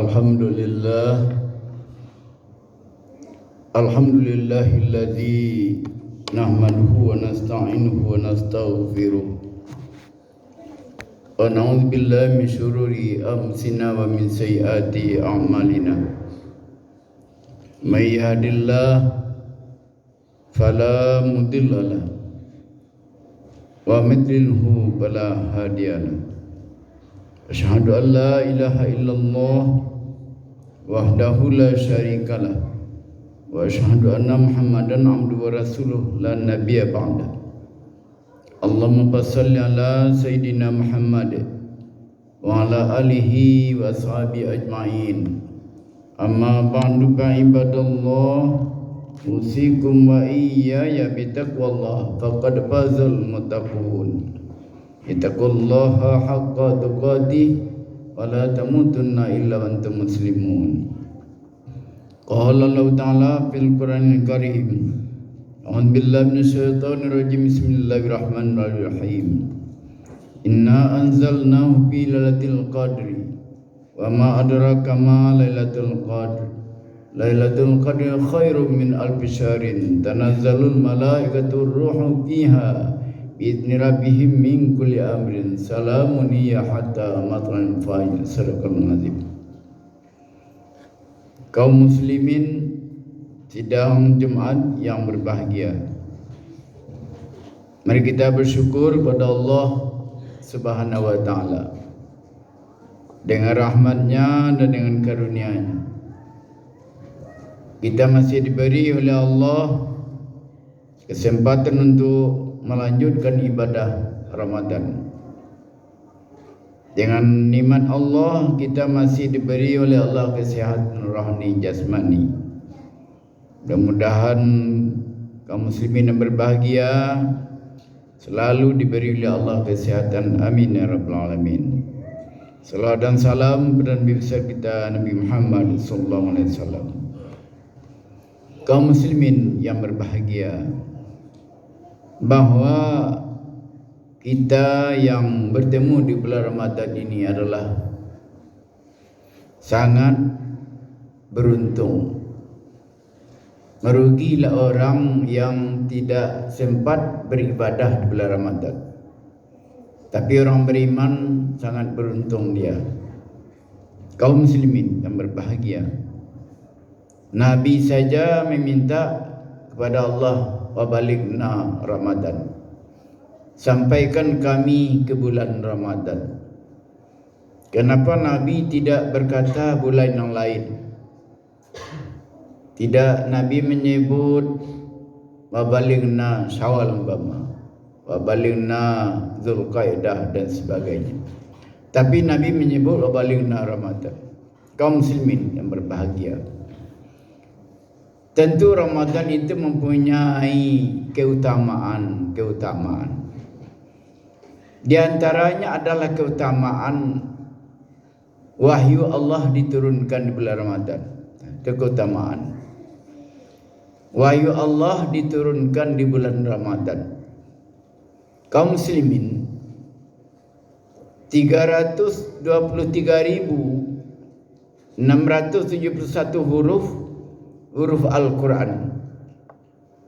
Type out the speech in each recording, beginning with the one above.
Alhamdulillah Alhamdulillahilladzi nahmaduhu wa nasta'inuhu wa nastaghfiruh wa na'udzu billahi min syururi anfusina wa min sayyiati a'malina may yahdihillahu fala mudilla lahu wa may yudlilhu fala hadiya lahu. Asyhadu an la ilaha illallah wahdahu la syarikalah wa asyhadu anna Muhammadan abduhu wa rasuluh la nabiyya ba'da. Allahumma shalli ala sayyidina Muhammad wa ala alihi wa ashabihi ajma'in. Amma ba'du fa ibadallah, usikum wa iyaya bitaqwallah faqad fazal muttaqun. Ittaqullaha haqqa tuqatih wa la tamutunna illa wa antum muslimun. Qala Allah Ta'ala fil Qur'anil Karim. A'udzu billahi minasyaitonir rajim. Bismillahirrahmanirrahim. Inna anzalnahu fi lailatul qadri wa ma adraka ma lailatul qadr. Lailatul qadri khairum min alfi syahrin. Tanazzalul malaikatu ruhu fiha bi'izni rabbihim min kulli amrin. Salamun hiya hatta matla'il fajr. Sadaqallahul azim. Kaum muslimin sidang Jumat yang berbahagia, mari kita bersyukur kepada Allah Subhanahu wa taala dengan rahmatnya dan dengan karunia-Nya. Kita masih diberi oleh Allah kesempatan untuk melanjutkan ibadah Ramadan. Dengan nikmat Allah, kita masih diberi oleh Allah kesehatan rohani jasmani. Mudah-mudahan kaum muslimin yang berbahagia selalu diberi oleh Allah kesehatan. Amin ya rabbal alamin. Salawat dan salam kepada Nabi besar kita Nabi Muhammad sallallahu alaihi wasallam. Kaum muslimin yang berbahagia, bahwa kita yang bertemu di bulan Ramadan ini adalah sangat beruntung. Merugilah orang yang tidak sempat beribadah di bulan Ramadan. Tapi orang beriman sangat beruntung dia. Kaum muslimin yang berbahagia, Nabi saja meminta kepada Allah, wa balighna Ramadan, sampaikan kami ke bulan Ramadan. Kenapa Nabi tidak berkata bulan yang lain? Tidak, Nabi menyebut wa balighna Syawal umpama, wa balighna Zulqaidah dan sebagainya. Tapi Nabi menyebut wa balighna Ramadan. Kaum muslimin yang berbahagia, tentu Ramadan itu mempunyai keutamaan. Di antaranya adalah keutamaan wahyu Allah diturunkan di bulan Ramadan. Itu keutamaan. Wahyu Allah diturunkan di bulan Ramadan. Kaum muslimin, 323.671 huruf Al-Quran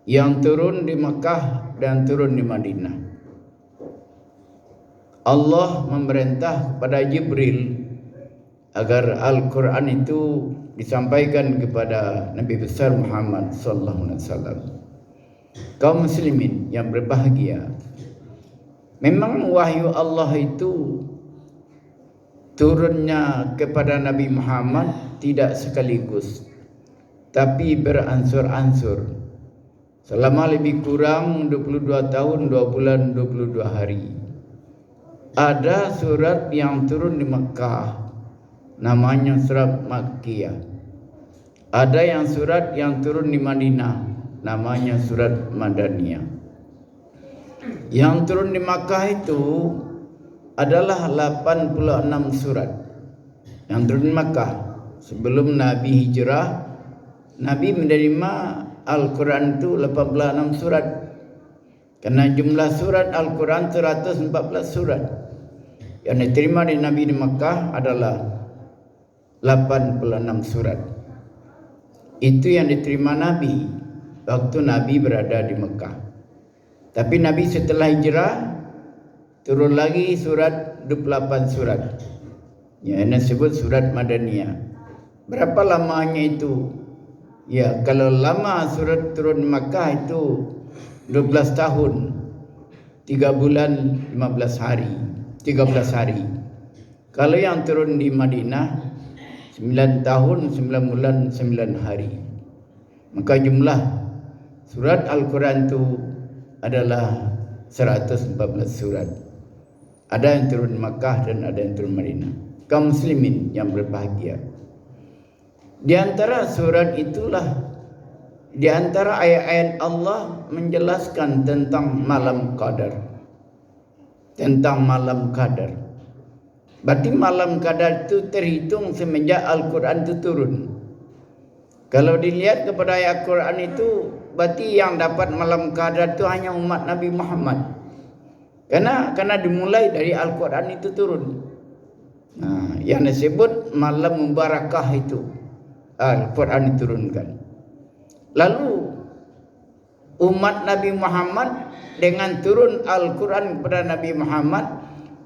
yang turun di Makkah dan turun di Madinah. Allah memerintah kepada Jibril agar Al-Quran itu disampaikan kepada Nabi besar Muhammad sallallahu alaihi wasallam. Kaum muslimin yang berbahagia, memang wahyu Allah itu turunnya kepada Nabi Muhammad tidak sekaligus, tapi beransur-ansur selama lebih kurang 22 tahun 2 bulan 22 hari. Ada surat yang turun di Makkah, namanya surat Makkiyah. Ada yang surat yang turun di Madinah, namanya surat Madaniyah. Yang turun di Makkah itu adalah 86 surat yang turun di Makkah. Sebelum Nabi hijrah, Nabi menerima Al-Quran itu 86 surat. Karena jumlah surat Al-Quran 114 surat. Yang diterima di Nabi di Makkah adalah 86 surat. Itu yang diterima Nabi waktu Nabi berada di Mekah. Tapi Nabi setelah hijrah turun lagi surat 28 surat. Ya, ini disebut surat Madaniyah. Berapa lamanya itu? Ya, kalau lama surat turun Makkah itu 12 tahun, 3 bulan 15 hari, 13 hari. Kalau yang turun di Madinah 9 tahun, 9 bulan, 9 hari. Maka jumlah surat Al-Quran itu adalah 114 surat. Ada yang turun Makkah dan ada yang turun Madinah. Kaum muslimin yang berbahagia, di antara surat itulah, di antara ayat-ayat Allah menjelaskan tentang malam qadar. Tentang malam qadar. Berarti malam qadar itu terhitung semenjak Al-Quran itu turun. Kalau dilihat kepada ayat Al-Quran itu, berarti yang dapat malam qadar itu hanya umat Nabi Muhammad. Karena dimulai dari Al-Quran itu turun. Nah, yang disebut malam mubarakah itu Al-Quran diturunkan. Lalu umat Nabi Muhammad dengan turun Al-Quran kepada Nabi Muhammad,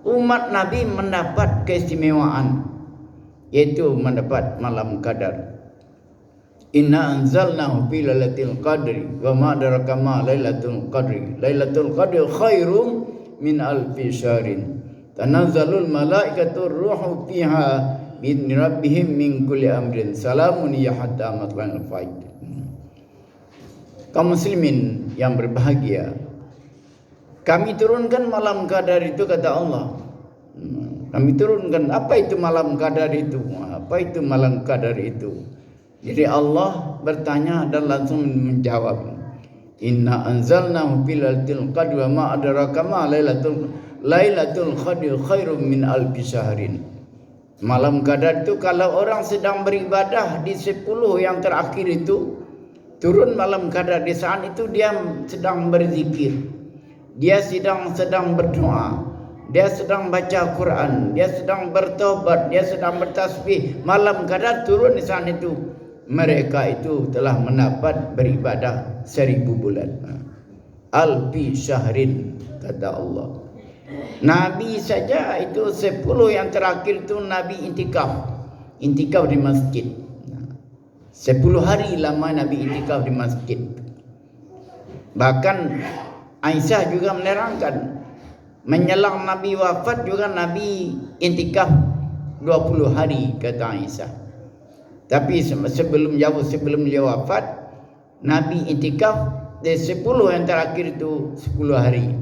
umat Nabi mendapat keistimewaan, yaitu mendapat malam qadar. Inna anzalnahu fi lailatul qadri wa ma adraka ma lailatul qadri. Lailatul qadri khairum min alfi syahrin. Tanazzalul malaikatu ruhu fiha bi rabbihim min kulli amrin. Salamun ya hatta matla'il fajr. Kaum muslimin yang berbahagia, kami turunkan malam qadar itu, kata Allah. Kami turunkan. Apa itu malam qadar itu? Apa itu malam qadar itu? Jadi Allah bertanya dan langsung menjawab. Inna anzalnahu fi lailatul qadri wa ma adraka ma lailatul qadri khairum min alfi syahrin. Malam qadar itu kalau orang sedang beribadah di 10 yang terakhir itu, turun malam qadar. Di saat itu dia sedang berzikir, dia sedang berdoa, dia sedang baca Quran, dia sedang bertobat, dia sedang bertasbih. Malam qadar turun di saat itu. Mereka itu telah mendapat beribadah 1000 bulan. Alfi syahrin, kata Allah. Nabi saja itu 10 yang terakhir itu Nabi intikaf di masjid. 10 hari lama Nabi intikaf di masjid. Bahkan Aisyah juga menerangkan, menjelang Nabi wafat juga Nabi intikaf 20 hari, kata Aisyah. Tapi sebelum dia wafat, Nabi intikaf di 10 yang terakhir itu 10 hari.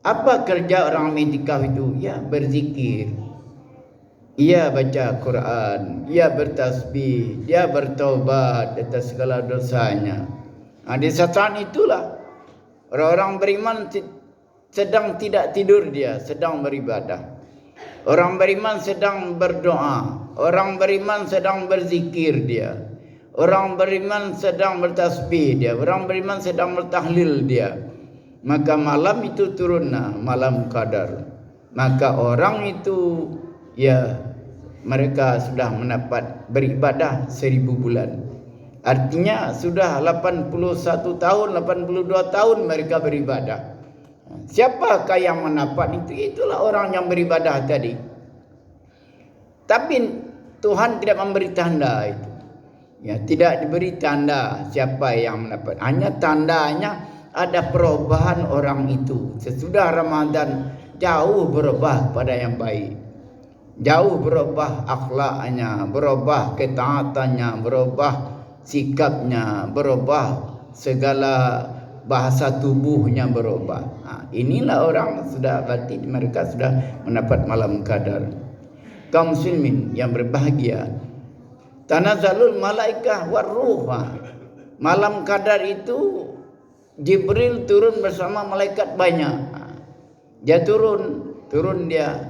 Apa kerja orang intikaf itu? Ya berzikir, ia baca Quran, ia bertasbih, dia bertaubat atas segala dosanya. Di saat itulah orang-orang beriman sedang tidak tidur, dia sedang beribadah. Orang beriman sedang berdoa, orang beriman sedang berzikir dia, orang beriman sedang bertasbih dia, orang beriman sedang bertahlil dia. Maka malam itu turunlah malam qadar. Maka orang itu, ya, mereka sudah mendapat beribadah 1000 bulan. Artinya sudah 81 tahun, 82 tahun mereka beribadah. Siapakah yang mendapat itu? Itulah orang yang beribadah tadi. Tapi Tuhan tidak memberi tanda itu. Ya, tidak diberi tanda siapa yang mendapat. Hanya tandanya ada perubahan orang itu. Sesudah Ramadan jauh berubah pada yang baik. Jauh berubah akhlaknya, berubah ketaatannya, berubah sikapnya, berubah segala bahasa tubuhnya berubah. Inilah orang sudah, berarti mereka sudah mendapat malam qadar. Kaum muslimin yang berbahagia, tanazzalul malaikah warruh. Malam qadar itu Jibril turun bersama malaikat banyak. Dia turun dia.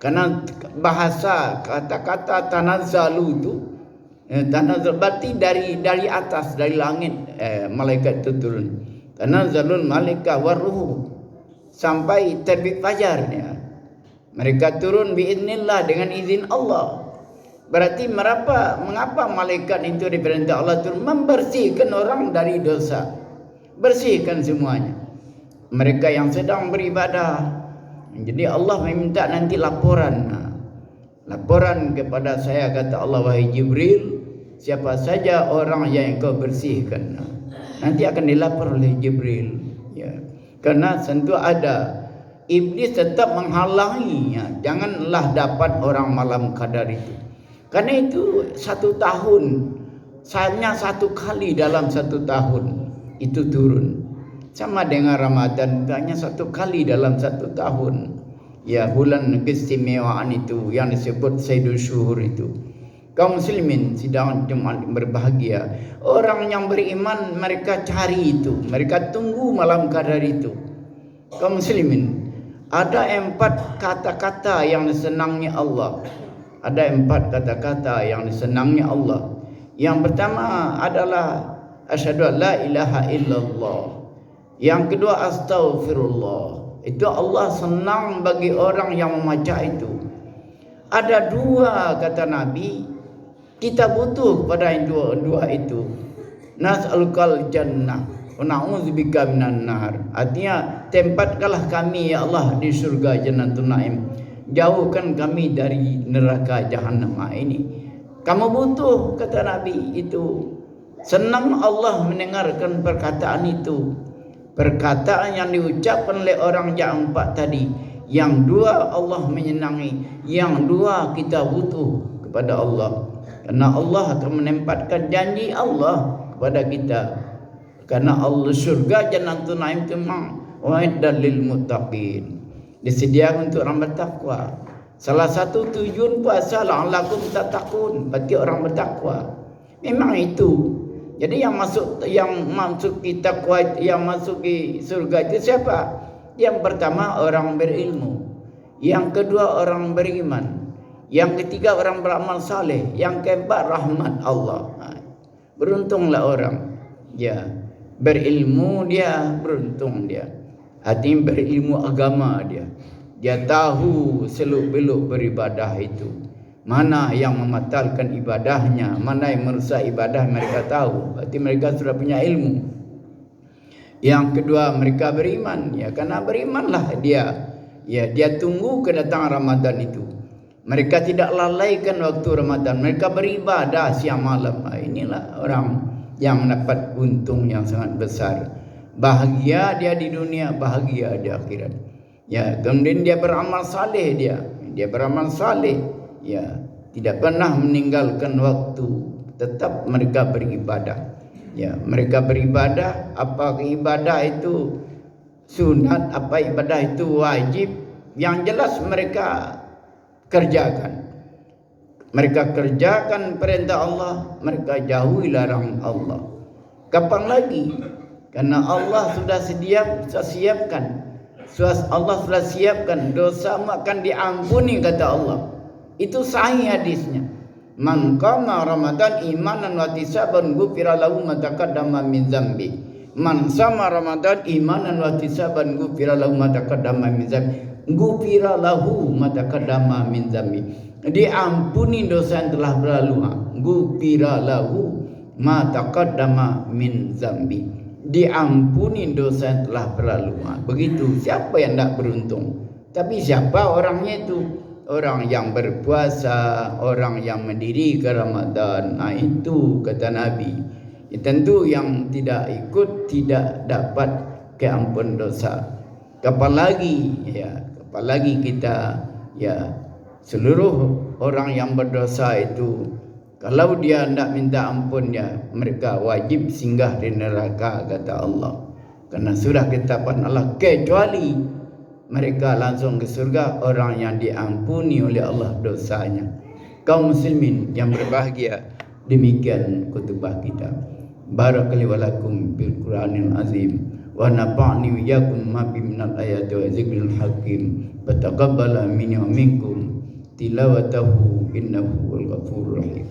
Karena bahasa kata-kata tanazzalu itu, tanazzal berarti dari atas, dari langit, malaikat itu turun. Tanazzalul malaikah warruh sampai terbit fajar ya. Mereka turun biiznillah, dengan izin Allah. Berarti mengapa malaikat itu diperintah Allah itu membersihkan orang dari dosa. Bersihkan semuanya. Mereka yang sedang beribadah. Jadi Allah meminta nanti laporan. Laporan kepada saya, kata Allah, wahai Jibril, siapa saja orang yang engkau bersihkan. Nanti akan dilapor oleh Jibril. Ya. Karena tentu ada iblis tetap menghalanginya. Janganlah dapat orang malam qadar itu. Karena itu 1 tahun, hanya 1 kali dalam 1 tahun itu turun. Sama dengan Ramadan, hanya 1 kali dalam 1 tahun. Ya, bulan keistimewaan itu yang disebut Sayyidul Syuhur itu. Kaum muslimin sidang Jumat berbahagia. Orang yang beriman mereka cari itu, mereka tunggu malam qadar itu. Kaum muslimin, ada 4 kata-kata yang disenangi Allah. Ada 4 kata-kata yang disenangi Allah. Yang pertama adalah asyhadu an la ilaha illallah. Yang kedua astaghfirullah. Itu Allah senang bagi orang yang membaca itu. Ada 2 kata Nabi, kita butuh pada yang dua itu. Nas'alukal jannah wa na'udzubika minan nar. Artinya, tempatkanlah kami ya Allah di surga Jannatul Naim. Jauhkan kami dari neraka Jahannam. Ini kamu butuh, kata Nabi itu. Senang Allah mendengarkan perkataan itu. Perkataan yang diucapkan oleh orang yang 4 tadi. Yang 2 Allah menyenangi, yang 2 kita butuh kepada Allah. Karena Allah akan menempatkan janji Allah kepada kita. Karena Allah surga Jannatul Naim itu memang wa'iddat lil muttaqin, disediakan untuk orang bertakwa. Salah satu tujuan puasa la'allakum tattaqun, berarti orang bertakwa. Memang itu. Jadi yang masuk takwa, yang masuk ke surga itu siapa? Yang pertama orang berilmu, yang kedua orang beriman, yang ketiga orang beramal saleh, yang keempat rahmat Allah. Beruntunglah orang. Ya, berilmu dia, beruntung dia. Artinya berilmu agama dia. Dia tahu seluk-beluk beribadah itu. Mana yang membatalkan ibadahnya, mana yang merusak ibadah, mereka tahu. Berarti mereka sudah punya ilmu. Yang kedua mereka beriman. Ya, karena berimanlah dia. Ya, dia tunggu kedatangan Ramadan itu. Mereka tidak lalaikan waktu Ramadan. Mereka beribadah siang malam. Inilah orang yang mendapat untung yang sangat besar. Bahagia dia di dunia, bahagia di akhirat. Ya, kemudian dia beramal saleh dia beramal saleh. Ya, tidak pernah meninggalkan waktu, tetap mereka beribadah. Ya, mereka beribadah, apa ibadah itu sunat, apa ibadah itu wajib, yang jelas mereka kerjakan. Mereka kerjakan perintah Allah, mereka jauhi larangan Allah. Kapan lagi? Karena Allah sudah siapkan. Allah sudah siapkan, dosamu akan diampuni, kata Allah. Itu sahih hadisnya. Man qama Ramadan imanan wa ihtisaban ghufira lahu ma taqaddama min dzambi. Man sama Ramadan imanan wa ihtisaban ghufira lahu ma taqaddama min dzambi. Ghufira lahu ma taqaddama min dzambi. Diampuni dosa yang telah berlalu. Ghufira lahu ma taqaddama min dzambi. Diampuni dosa yang telah berlalu. Begitu. Siapa yang tidak beruntung? Tapi siapa orangnya itu? Orang yang berpuasa, orang yang mendirikan Ramadan. Itu kata Nabi. Tentu yang tidak ikut tidak dapat keampun dosa. Kapan lagi kita, ya, seluruh orang yang berdosa itu, kalau dia tidak minta ampun, ya, mereka wajib singgah di neraka, kata Allah. Karena sudah ketetapan Allah, kecuali mereka langsung ke surga, orang yang diampuni oleh Allah dosanya. Kaum muslimin yang berbahagia, demikian khutbah kita. Barakallahu walakum bil Qur'anil azim wa nafa'ni wa iyyakum ma bi minal ayati wa zikril hakim. Fataqabbala minni wa minkum tilawatahu innahu wal ghafurur rahim.